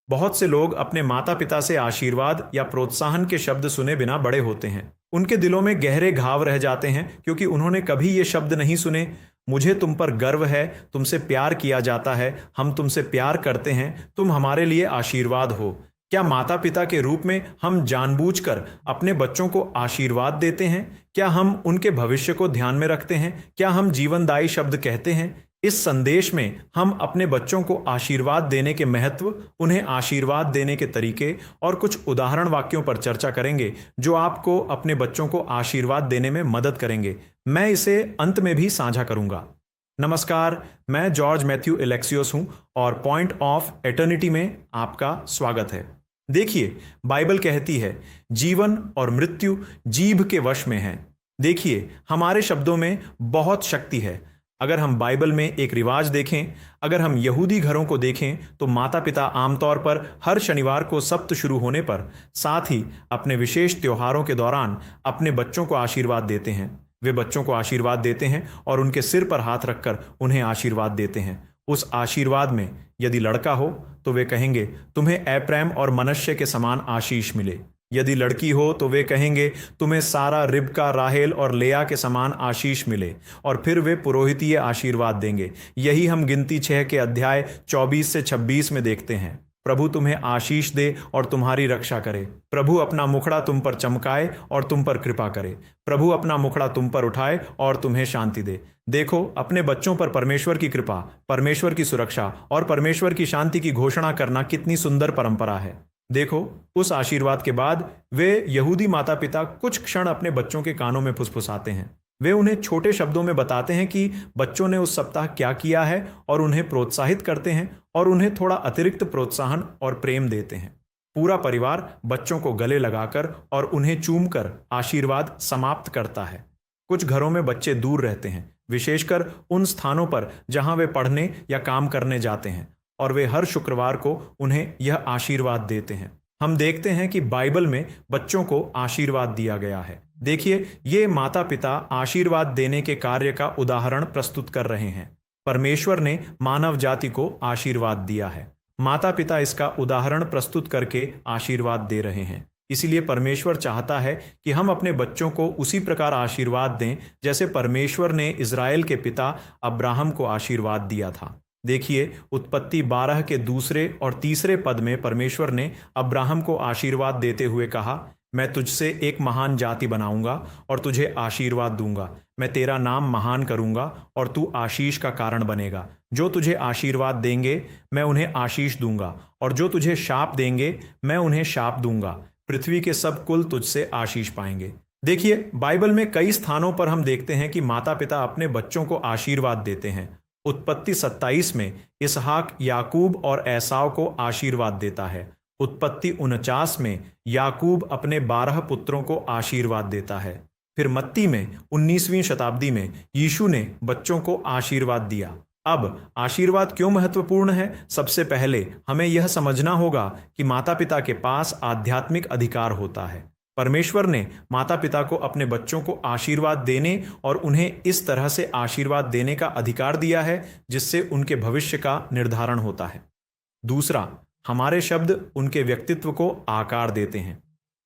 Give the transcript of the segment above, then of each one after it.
बहुत से लोग अपने माता पिता से आशीर्वाद या प्रोत्साहन के शब्द सुने बिना बड़े होते हैं। उनके दिलों में गहरे घाव रह जाते हैं क्योंकि उन्होंने कभी ये शब्द नहीं सुने। मुझे तुम पर गर्व है, तुमसे प्यार किया जाता है, हम तुमसे प्यार करते हैं, तुम हमारे लिए आशीर्वाद हो। क्या माता पिता के रूप में हम जानबूझकर अपने बच्चों को आशीर्वाद देते हैं? क्या हम उनके भविष्य को ध्यान में रखते हैं? क्या हम जीवनदायी शब्द कहते हैं? इस संदेश में हम अपने बच्चों को आशीर्वाद देने के महत्व, उन्हें आशीर्वाद देने के तरीके और कुछ उदाहरण वाक्यों पर चर्चा करेंगे जो आपको अपने बच्चों को आशीर्वाद देने में मदद करेंगे। मैं इसे अंत में भी साझा करूंगा। नमस्कार, मैं जॉर्ज मैथ्यू एलेक्सियोस हूं और पॉइंट ऑफ एटर्निटी में आपका स्वागत है। देखिए, बाइबल कहती है जीवन और मृत्यु जीभ के वश में है। देखिए, हमारे शब्दों में बहुत शक्ति है। अगर हम बाइबल में एक रिवाज देखें, अगर हम यहूदी घरों को देखें, तो माता पिता आमतौर पर हर शनिवार को सप्त शुरू होने पर, साथ ही अपने विशेष त्योहारों के दौरान अपने बच्चों को आशीर्वाद देते हैं। वे बच्चों को आशीर्वाद देते हैं और उनके सिर पर हाथ रखकर उन्हें आशीर्वाद देते हैं। उस आशीर्वाद में यदि लड़का हो तो वे कहेंगे, तुम्हें एप्रैम और मनश्शे के समान आशीष मिले। यदि लड़की हो तो वे कहेंगे, तुम्हें सारा, रिबका, राहेल और लेया के समान आशीष मिले। और फिर वे पुरोहितीय आशीर्वाद देंगे। यही हम गिनती 6 के अध्याय 24 से 26 में देखते हैं। प्रभु तुम्हें आशीष दे और तुम्हारी रक्षा करे। प्रभु अपना मुखड़ा तुम पर चमकाए और तुम पर कृपा करे। प्रभु अपना मुखड़ा तुम पर उठाए और तुम्हें शांति दे। देखो, अपने बच्चों पर परमेश्वर की कृपा, परमेश्वर की सुरक्षा और परमेश्वर की शांति की घोषणा करना कितनी सुंदर परंपरा है। देखो, उस आशीर्वाद के बाद वे यहूदी माता पिता कुछ क्षण अपने बच्चों के कानों में फुसफुसाते हैं। वे उन्हें छोटे शब्दों में बताते हैं कि बच्चों ने उस सप्ताह क्या किया है और उन्हें प्रोत्साहित करते हैं और उन्हें थोड़ा अतिरिक्त प्रोत्साहन और प्रेम देते हैं। पूरा परिवार बच्चों को गले लगाकर और उन्हें चूमकर आशीर्वाद समाप्त करता है। कुछ घरों में बच्चे दूर रहते हैं, विशेषकर उन स्थानों पर जहां वे पढ़ने या काम करने जाते हैं, और वे हर शुक्रवार को उन्हें यह आशीर्वाद देते हैं। हम देखते हैं कि बाइबल में बच्चों को आशीर्वाद दिया गया है। देखिए, ये माता पिता आशीर्वाद देने के कार्य का उदाहरण प्रस्तुत कर रहे हैं। परमेश्वर ने मानव जाति को आशीर्वाद दिया है। माता पिता इसका उदाहरण प्रस्तुत करके आशीर्वाद दे रहे हैं। इसीलिए परमेश्वर चाहता है कि हम अपने बच्चों को उसी प्रकार आशीर्वाद दें जैसे परमेश्वर ने इज़राइल के पिता अब्राहम को आशीर्वाद दिया था। देखिए, उत्पत्ति 12 के दूसरे और तीसरे पद में परमेश्वर ने अब्राहम को आशीर्वाद देते हुए कहा, मैं तुझसे एक महान जाति बनाऊंगा और तुझे आशीर्वाद दूंगा। मैं तेरा नाम महान करूंगा और तू आशीष का कारण बनेगा। जो तुझे आशीर्वाद देंगे मैं उन्हें आशीष दूंगा, और जो तुझे शाप देंगे मैं उन्हें शाप दूंगा। पृथ्वी के सब कुल तुझसे आशीष पाएंगे। देखिए, बाइबल में कई स्थानों पर हम देखते हैं कि माता पिता अपने बच्चों को आशीर्वाद देते हैं। उत्पत्ति 27 में इसहाक याकूब और एसाव को आशीर्वाद देता है। उत्पत्ति 49 में याकूब अपने 12 पुत्रों को आशीर्वाद देता है। फिर मत्ती में 19वीं शताब्दी में यीशु ने बच्चों को आशीर्वाद दिया। अब आशीर्वाद क्यों महत्वपूर्ण है? सबसे पहले हमें यह समझना होगा कि माता पिता के पास आध्यात्मिक अधिकार होता है। परमेश्वर ने माता पिता को अपने बच्चों को आशीर्वाद देने और उन्हें इस तरह से आशीर्वाद देने का अधिकार दिया है जिससे उनके भविष्य का निर्धारण होता है। दूसरा, हमारे शब्द उनके व्यक्तित्व को आकार देते हैं।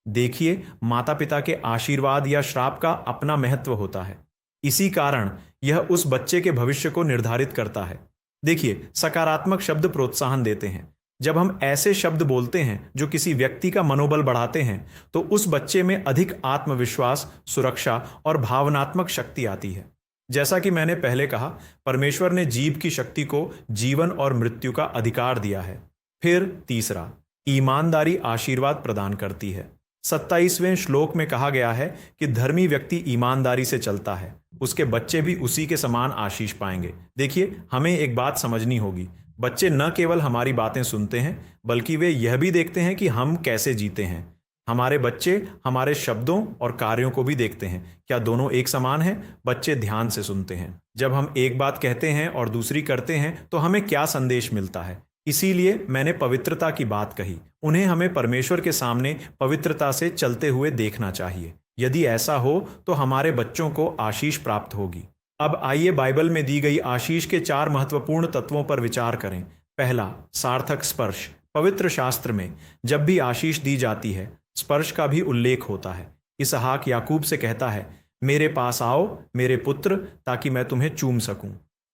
देखिए, माता पिता के आशीर्वाद या श्राप का अपना महत्व होता है। इसी कारण यह उस बच्चे के भविष्य को निर्धारित करता है। देखिए, सकारात्मक शब्द प्रोत्साहन देते हैं। जब हम ऐसे शब्द बोलते हैं जो किसी व्यक्ति का मनोबल बढ़ाते हैं, तो उस बच्चे में अधिक आत्मविश्वास, सुरक्षा और भावनात्मक शक्ति आती है। जैसा कि मैंने पहले कहा, परमेश्वर ने जीभ की शक्ति को जीवन और मृत्यु का अधिकार दिया है। फिर तीसरा, ईमानदारी आशीर्वाद प्रदान करती है। 27वें श्लोक में कहा गया है कि धर्मी व्यक्ति ईमानदारी से चलता है, उसके बच्चे भी उसी के समान आशीष पाएंगे। देखिए, हमें एक बात समझनी होगी, बच्चे न केवल हमारी बातें सुनते हैं बल्कि वे यह भी देखते हैं कि हम कैसे जीते हैं। हमारे बच्चे हमारे शब्दों और कार्यों को भी देखते हैं। क्या दोनों एक समान हैं? बच्चे ध्यान से सुनते हैं। जब हम एक बात कहते हैं और दूसरी करते हैं तो हमें क्या संदेश मिलता है? इसीलिए मैंने पवित्रता की बात कही। उन्हें हमें परमेश्वर के सामने पवित्रता से चलते हुए देखना चाहिए। यदि ऐसा हो तो हमारे बच्चों को आशीष प्राप्त होगी। अब आइए बाइबल में दी गई आशीष के 4 महत्वपूर्ण तत्वों पर विचार करें। पहला, सार्थक स्पर्श। पवित्र शास्त्र में जब भी आशीष दी जाती है, स्पर्श का भी उल्लेख होता है। इसहाक याकूब से कहता है, मेरे पास आओ मेरे पुत्र, ताकि मैं तुम्हें चूम सकूं।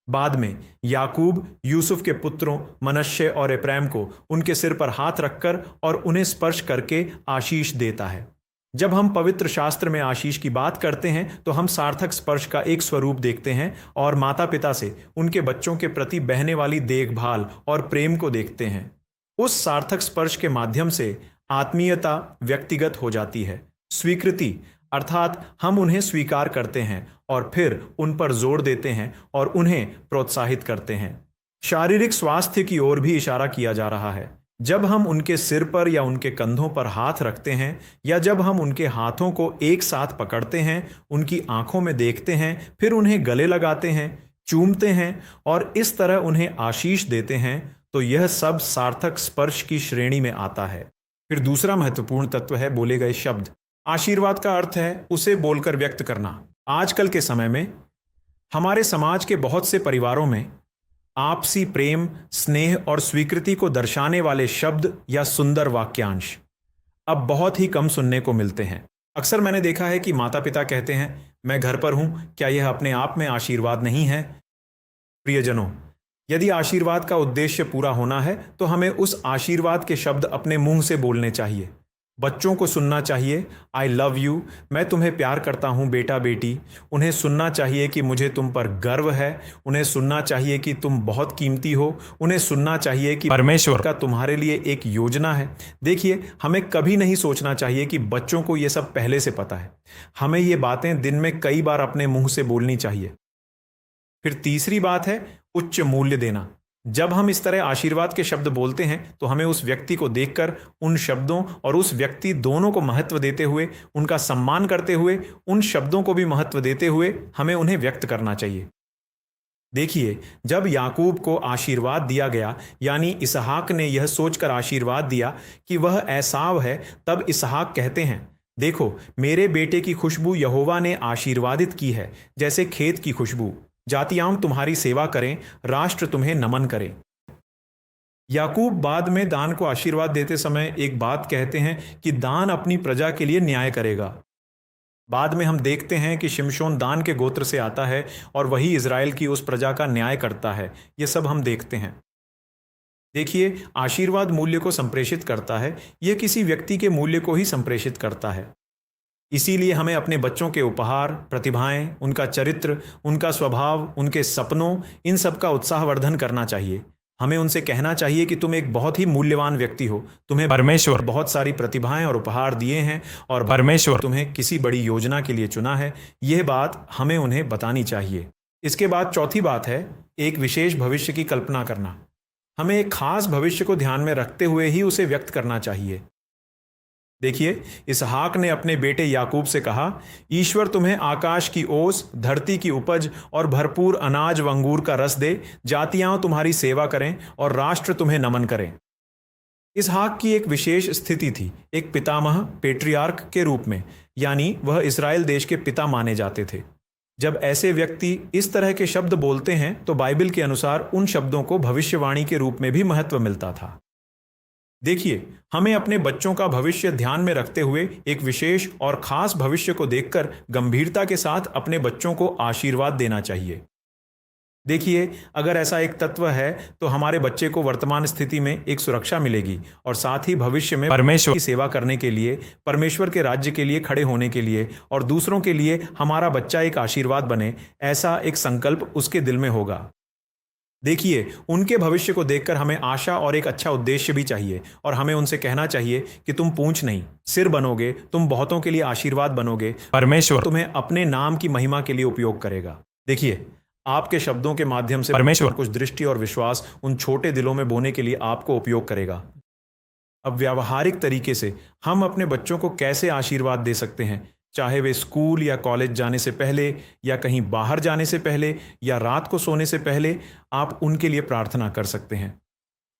बाद में याकूब यूसुफ के पुत्रों मनश्शे और एप्रैम को उनके सिर पर हाथ रखकर और उन्हें स्पर्श करके आशीष देता है। जब हम पवित्र शास्त्र में आशीष की बात करते हैं तो हम सार्थक स्पर्श का एक स्वरूप देखते हैं और माता पिता से उनके बच्चों के प्रति बहने वाली देखभाल और प्रेम को देखते हैं। उस सार्थक स्पर्श के माध्यम से आत्मीयता व्यक्तिगत हो जाती है। स्वीकृति अर्थात हम उन्हें स्वीकार करते हैं और फिर उन पर जोर देते हैं और उन्हें प्रोत्साहित करते हैं। शारीरिक स्वास्थ्य की ओर भी इशारा किया जा रहा है। जब हम उनके सिर पर या उनके कंधों पर हाथ रखते हैं या जब हम उनके हाथों को एक साथ पकड़ते हैं, उनकी आंखों में देखते हैं, फिर उन्हें गले लगाते हैं, चूमते हैं और इस तरह उन्हें आशीष देते हैं, तो यह सब सार्थक स्पर्श की श्रेणी में आता है। फिर दूसरा महत्वपूर्ण तत्व है बोले गए शब्द। आशीर्वाद का अर्थ है उसे बोलकर व्यक्त करना। आजकल के समय में हमारे समाज के बहुत से परिवारों में आपसी प्रेम, स्नेह और स्वीकृति को दर्शाने वाले शब्द या सुंदर वाक्यांश अब बहुत ही कम सुनने को मिलते हैं। अक्सर मैंने देखा है कि माता पिता कहते हैं, मैं घर पर हूं, क्या यह अपने आप में आशीर्वाद नहीं है? प्रियजनों, यदि आशीर्वाद का उद्देश्य पूरा होना है तो हमें उस आशीर्वाद के शब्द अपने मुंह से बोलने चाहिए। बच्चों को सुनना चाहिए, आई लव यू, मैं तुम्हें प्यार करता हूँ बेटा बेटी। उन्हें सुनना चाहिए कि मुझे तुम पर गर्व है। उन्हें सुनना चाहिए कि तुम बहुत कीमती हो। उन्हें सुनना चाहिए कि परमेश्वर का तुम्हारे लिए एक योजना है। देखिए, हमें कभी नहीं सोचना चाहिए कि बच्चों को ये सब पहले से पता है। हमें ये बातें दिन में कई बार अपने मुंह से बोलनी चाहिए। फिर तीसरी बात है उच्च मूल्य देना। जब हम इस तरह आशीर्वाद के शब्द बोलते हैं तो हमें उस व्यक्ति को देखकर उन शब्दों और उस व्यक्ति दोनों को महत्व देते हुए, उनका सम्मान करते हुए, उन शब्दों को भी महत्व देते हुए हमें उन्हें व्यक्त करना चाहिए। देखिए, जब याकूब को आशीर्वाद दिया गया, यानी इसहाक ने यह सोचकर आशीर्वाद दिया कि वह एसाव है, तब इसहाक कहते हैं, देखो मेरे बेटे की खुशबू यहोवा ने आशीर्वादित की है, जैसे खेत की खुशबू। जातियां तुम्हारी सेवा करें, राष्ट्र तुम्हें नमन करें। याकूब बाद में दान को आशीर्वाद देते समय एक बात कहते हैं कि दान अपनी प्रजा के लिए न्याय करेगा। बाद में हम देखते हैं कि शिमशोन दान के गोत्र से आता है और वही इज़राइल की उस प्रजा का न्याय करता है। ये सब हम देखते हैं। देखिए, आशीर्वाद मूल्य को संप्रेषित करता है। यह किसी व्यक्ति के मूल्य को ही संप्रेषित करता है। इसीलिए हमें अपने बच्चों के उपहार, प्रतिभाएं, उनका चरित्र, उनका स्वभाव, उनके सपनों, इन सब का उत्साहवर्धन करना चाहिए। हमें उनसे कहना चाहिए कि तुम एक बहुत ही मूल्यवान व्यक्ति हो, तुम्हें परमेश्वर बहुत सारी प्रतिभाएं और उपहार दिए हैं और परमेश्वर तुम्हें किसी बड़ी योजना के लिए चुना है। यह बात हमें उन्हें बतानी चाहिए। इसके बाद चौथी बात है एक विशेष भविष्य की कल्पना करना। हमें एक खास भविष्य को ध्यान में रखते हुए ही उसे व्यक्त करना चाहिए। देखिए, इसहाक ने अपने बेटे याकूब से कहा, ईश्वर तुम्हें आकाश की ओस, धरती की उपज और भरपूर अनाज व अंगूर का रस दे। जातियां तुम्हारी सेवा करें और राष्ट्र तुम्हें नमन करें। इसहाक की एक विशेष स्थिति थी, एक पितामह, पेट्रियार्क के रूप में, यानी वह इस्राएल देश के पिता माने जाते थे। जब ऐसे व्यक्ति इस तरह के शब्द बोलते हैं तो बाइबल के अनुसार उन शब्दों को भविष्यवाणी के रूप में भी महत्व मिलता था। देखिए, हमें अपने बच्चों का भविष्य ध्यान में रखते हुए एक विशेष और खास भविष्य को देखकर गंभीरता के साथ अपने बच्चों को आशीर्वाद देना चाहिए। देखिए, अगर ऐसा एक तत्व है तो हमारे बच्चे को वर्तमान स्थिति में एक सुरक्षा मिलेगी और साथ ही भविष्य में परमेश्वर की सेवा करने के लिए, परमेश्वर के राज्य के लिए खड़े होने के लिए और दूसरों के लिए हमारा बच्चा एक आशीर्वाद बने, ऐसा एक संकल्प उसके दिल में होगा। देखिए, उनके भविष्य को देखकर हमें आशा और एक अच्छा उद्देश्य भी चाहिए और हमें उनसे कहना चाहिए कि तुम पूंछ नहीं, सिर बनोगे, तुम बहुतों के लिए आशीर्वाद बनोगे, परमेश्वर तुम्हें अपने नाम की महिमा के लिए उपयोग करेगा। देखिए, आपके शब्दों के माध्यम से परमेश्वर कुछ दृष्टि और विश्वास उन छोटे दिलों में बोने के लिए आपको उपयोग करेगा। अब व्यावहारिक तरीके से हम अपने बच्चों को कैसे आशीर्वाद दे सकते हैं, चाहे वे स्कूल या कॉलेज जाने से पहले या कहीं बाहर जाने से पहले या रात को सोने से पहले आप उनके लिए प्रार्थना कर सकते हैं।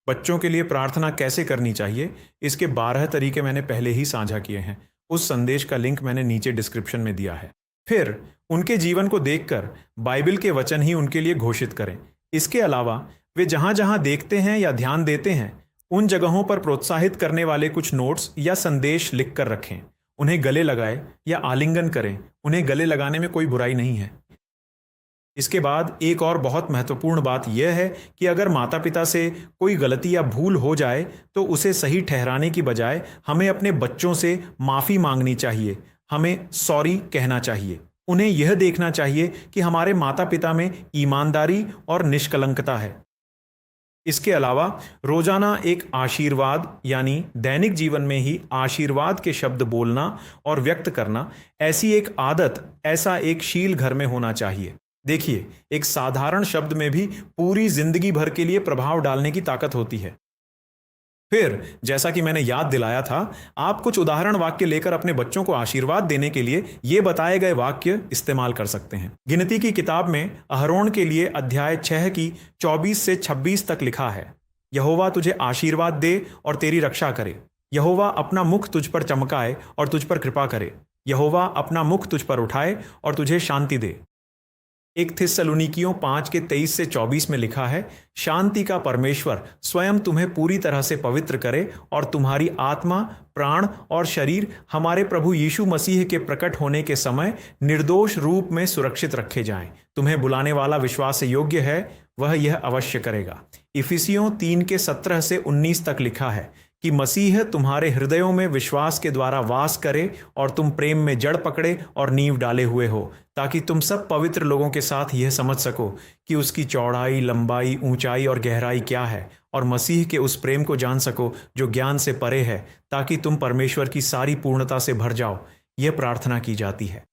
बच्चों के लिए प्रार्थना कैसे करनी चाहिए, इसके 12 तरीके मैंने पहले ही साझा किए हैं। उस संदेश का लिंक मैंने नीचे डिस्क्रिप्शन में दिया है। फिर उनके जीवन को देखकर बाइबल के वचन ही उनके लिए घोषित करें। इसके अलावा वे जहाँ जहाँ देखते हैं या ध्यान देते हैं उन जगहों पर प्रोत्साहित करने वाले कुछ नोट्स या संदेश लिख कर रखें। उन्हें गले लगाएं या आलिंगन करें। उन्हें गले लगाने में कोई बुराई नहीं है। इसके बाद एक और बहुत महत्वपूर्ण बात यह है कि अगर माता पिता से कोई गलती या भूल हो जाए तो उसे सही ठहराने की बजाय हमें अपने बच्चों से माफ़ी मांगनी चाहिए। हमें सॉरी कहना चाहिए। उन्हें यह देखना चाहिए कि हमारे माता पिता में ईमानदारी और निष्कलंकता है। इसके अलावा रोजाना एक आशीर्वाद यानी दैनिक जीवन में ही आशीर्वाद के शब्द बोलना और व्यक्त करना, ऐसी एक आदत, ऐसा एक शील घर में होना चाहिए। देखिए, एक साधारण शब्द में भी पूरी जिंदगी भर के लिए प्रभाव डालने की ताकत होती है। फिर जैसा कि मैंने याद दिलाया था, आप कुछ उदाहरण वाक्य लेकर अपने बच्चों को आशीर्वाद देने के लिए ये बताए गए वाक्य इस्तेमाल कर सकते हैं। गिनती की किताब में अहरोन के लिए अध्याय 6 की 24 से 26 तक लिखा है, यहोवा तुझे आशीर्वाद दे और तेरी रक्षा करे। यहोवा अपना मुख तुझ पर चमकाए और तुझ पर कृपा करे। यहोवा अपना मुख तुझ पर उठाए और तुझे शांति दे। एक थिस्सलुनीकियों 5 के 23 से 24 में लिखा है, शांति का परमेश्वर स्वयं तुम्हें पूरी तरह से पवित्र करे और तुम्हारी आत्मा, प्राण और शरीर हमारे प्रभु यीशु मसीह के प्रकट होने के समय निर्दोष रूप में सुरक्षित रखे जाएं। तुम्हें बुलाने वाला विश्वास योग्य है, वह यह अवश्य करेगा। इफिसियों 3 के 17 से 19 तक लिखा है कि मसीह तुम्हारे हृदयों में विश्वास के द्वारा वास करे और तुम प्रेम में जड़ पकड़े और नींव डाले हुए हो, ताकि तुम सब पवित्र लोगों के साथ यह समझ सको कि उसकी चौड़ाई, लंबाई, ऊंचाई और गहराई क्या है, और मसीह के उस प्रेम को जान सको जो ज्ञान से परे है, ताकि तुम परमेश्वर की सारी पूर्णता से भर जाओ। यह प्रार्थना की जाती है।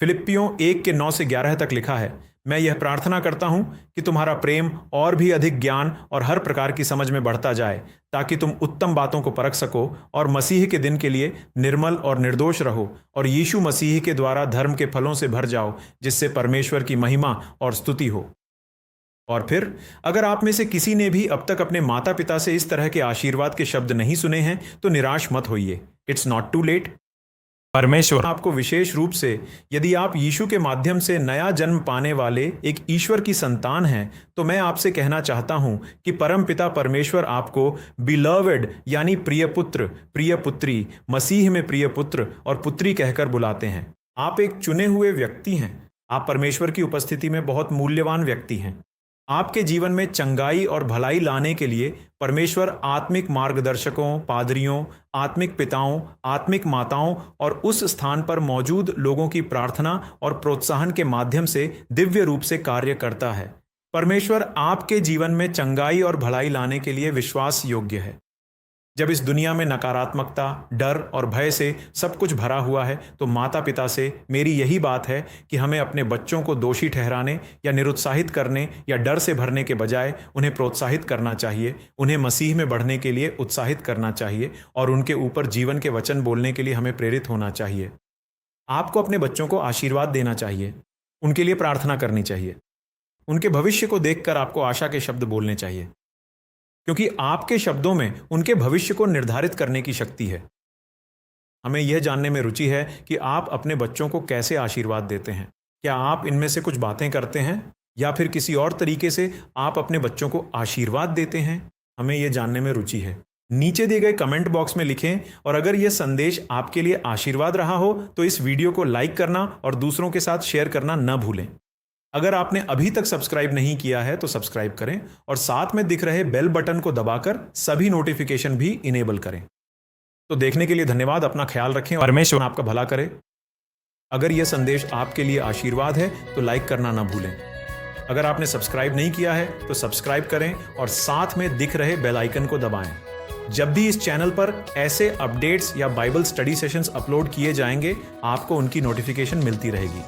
फिलिप्पियों 1 के 9 से 11 तक लिखा है, मैं यह प्रार्थना करता हूं कि तुम्हारा प्रेम और भी अधिक ज्ञान और हर प्रकार की समझ में बढ़ता जाए, ताकि तुम उत्तम बातों को परख सको और मसीह के दिन के लिए निर्मल और निर्दोष रहो और यीशु मसीह के द्वारा धर्म के फलों से भर जाओ, जिससे परमेश्वर की महिमा और स्तुति हो। और फिर अगर आप में से किसी ने भी अब तक अपने माता पिता से इस तरह के आशीर्वाद के शब्द नहीं सुने हैं तो निराश मत होइए। It's not too late. परमेश्वर आपको विशेष रूप से, यदि आप यीशु के माध्यम से नया जन्म पाने वाले एक ईश्वर की संतान हैं, तो मैं आपसे कहना चाहता हूं कि परम पिता परमेश्वर आपको बिलवर्ड यानी प्रिय पुत्र, प्रिय पुत्री, मसीह में प्रिय पुत्र और पुत्री कहकर बुलाते हैं। आप एक चुने हुए व्यक्ति हैं। आप परमेश्वर की उपस्थिति में बहुत मूल्यवान व्यक्ति हैं। आपके जीवन में चंगाई और भलाई लाने के लिए परमेश्वर आत्मिक मार्गदर्शकों, पादरियों, आत्मिक पिताओं, आत्मिक माताओं और उस स्थान पर मौजूद लोगों की प्रार्थना और प्रोत्साहन के माध्यम से दिव्य रूप से कार्य करता है। परमेश्वर आपके जीवन में चंगाई और भलाई लाने के लिए विश्वास योग्य है। जब इस दुनिया में नकारात्मकता, डर और भय से सब कुछ भरा हुआ है, तो माता पिता से मेरी यही बात है कि हमें अपने बच्चों को दोषी ठहराने या निरुत्साहित करने या डर से भरने के बजाय उन्हें प्रोत्साहित करना चाहिए, उन्हें मसीह में बढ़ने के लिए उत्साहित करना चाहिए और उनके ऊपर जीवन के वचन बोलने के लिए हमें प्रेरित होना चाहिए। आपको अपने बच्चों को आशीर्वाद देना चाहिए, उनके लिए प्रार्थना करनी चाहिए, उनके भविष्य को देखकर आपको आशा के शब्द बोलने चाहिए, क्योंकि आपके शब्दों में उनके भविष्य को निर्धारित करने की शक्ति है। हमें यह जानने में रुचि है कि आप अपने बच्चों को कैसे आशीर्वाद देते हैं। क्या आप इनमें से कुछ बातें करते हैं या फिर किसी और तरीके से आप अपने बच्चों को आशीर्वाद देते हैं? हमें यह जानने में रुचि है। नीचे दिए गए कमेंट बॉक्स में लिखें, और अगर यह संदेश आपके लिए आशीर्वाद रहा हो तो इस वीडियो को लाइक करना और दूसरों के साथ शेयर करना न भूलें। अगर आपने अभी तक सब्सक्राइब नहीं किया है तो सब्सक्राइब करें और साथ में दिख रहे बेल बटन को दबाकर सभी नोटिफिकेशन भी इनेबल करें। तो देखने के लिए धन्यवाद। अपना ख्याल रखें और परमेश्वर आपका भला करे। अगर यह संदेश आपके लिए आशीर्वाद है तो लाइक करना ना भूलें। अगर आपने सब्सक्राइब नहीं किया है तो सब्सक्राइब करें और साथ में दिख रहे बेल आइकन को दबाएं। जब भी इस चैनल पर ऐसे अपडेट्स या बाइबल स्टडी सेशंस अपलोड किए जाएंगे, आपको उनकी नोटिफिकेशन मिलती रहेगी।